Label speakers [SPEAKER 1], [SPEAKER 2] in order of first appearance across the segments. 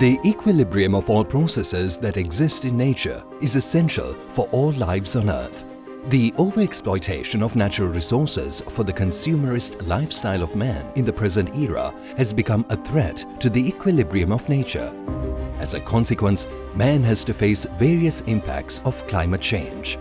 [SPEAKER 1] The equilibrium of all processes that exist in nature is essential for all lives on Earth. The overexploitation of natural resources for the consumerist lifestyle of man in the present era has become a threat to the equilibrium of nature. As a consequence, man has to face various impacts of climate change.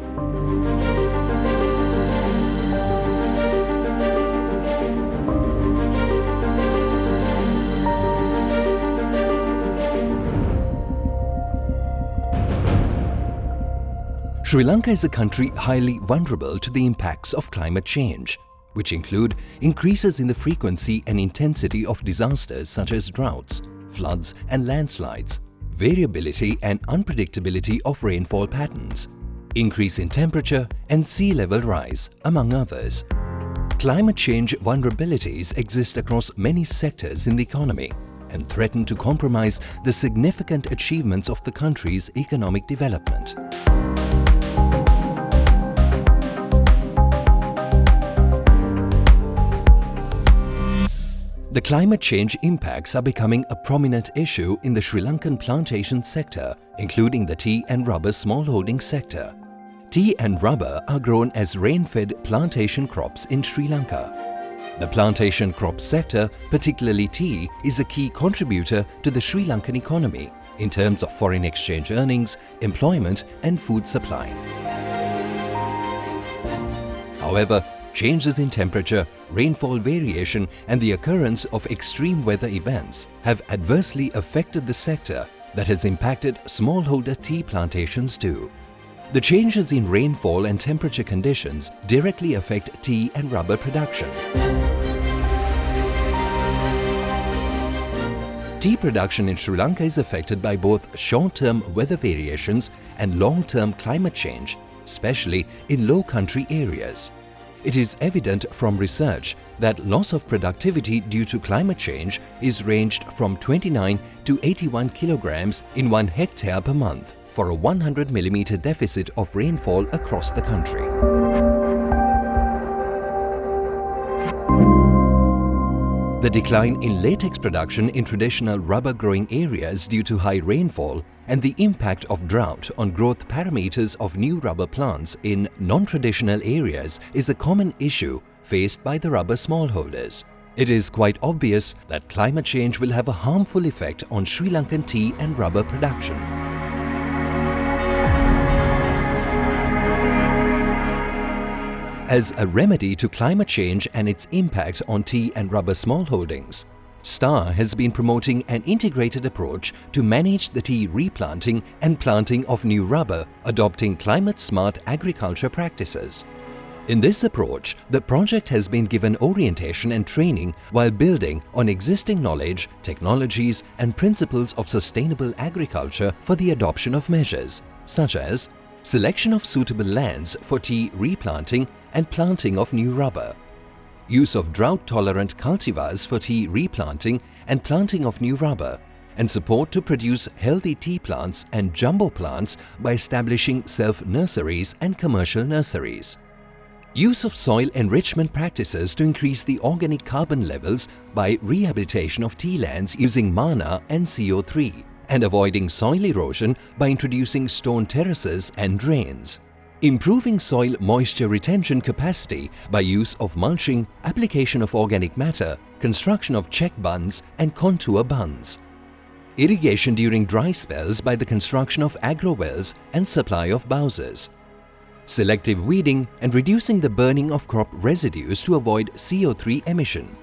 [SPEAKER 1] Sri Lanka is a country highly vulnerable to the impacts of climate change, which include increases in the frequency and intensity of disasters such as droughts, floods and landslides, variability and unpredictability of rainfall patterns, increase in temperature and sea level rise, among others. Climate change vulnerabilities exist across many sectors in the economy and threaten to compromise the significant achievements of the country's economic development. The climate change impacts are becoming a prominent issue in the Sri Lankan plantation sector, including the tea and rubber smallholding sector. Tea and rubber are grown as rain-fed plantation crops in Sri Lanka. The plantation crop sector, particularly tea, is a key contributor to the Sri Lankan economy in terms of foreign exchange earnings, employment and food supply. However, changes in temperature, rainfall variation and the occurrence of extreme weather events have adversely affected the sector that has impacted smallholder tea plantations too. The changes in rainfall and temperature conditions directly affect tea and rubber production. Tea production in Sri Lanka is affected by both short-term weather variations and long-term climate change, especially in low country areas. It is evident from research that loss of productivity due to climate change is ranged from 29 to 81 kilograms in 1 hectare per month for a 100 mm deficit of rainfall across the country. The decline in latex production in traditional rubber growing areas due to high rainfall and the impact of drought on growth parameters of new rubber plants in non-traditional areas is a common issue faced by the rubber smallholders. It is quite obvious that climate change will have a harmful effect on Sri Lankan tea and rubber production. As a remedy to climate change and its impact on tea and rubber smallholdings, Starr has been promoting an integrated approach to manage the tea replanting and planting of new rubber, adopting climate-smart agriculture practices. In this approach, the project has been given orientation and training while building on existing knowledge, technologies and principles of sustainable agriculture for the adoption of measures, such as selection of suitable lands for tea replanting and planting of new rubber, use of drought-tolerant cultivars for tea replanting and planting of new rubber, and support to produce healthy tea plants and jumbo plants by establishing self-nurseries and commercial nurseries. Use of soil enrichment practices to increase the organic carbon levels by rehabilitation of tea lands using mana and CO3, and avoiding soil erosion by introducing stone terraces and drains. Improving soil moisture retention capacity by use of mulching, application of organic matter, construction of check bunds and contour bunds. Irrigation during dry spells by the construction of agro wells and supply of bowsers. Selective weeding and reducing the burning of crop residues to avoid CO3 emission.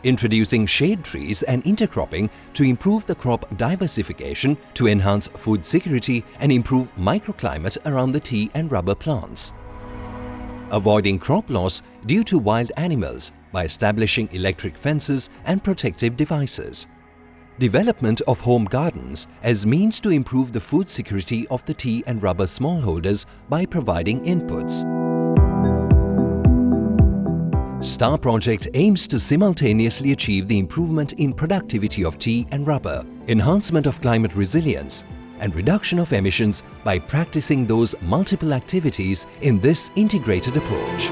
[SPEAKER 1] Introducing shade trees and intercropping to improve the crop diversification to enhance food security and improve microclimate around the tea and rubber plants. Avoiding crop loss due to wild animals by establishing electric fences and protective devices. Development of home gardens as means to improve the food security of the tea and rubber smallholders by providing inputs. Starr project aims to simultaneously achieve the improvement in productivity of tea and rubber, enhancement of climate resilience, and reduction of emissions by practicing those multiple activities in this integrated approach.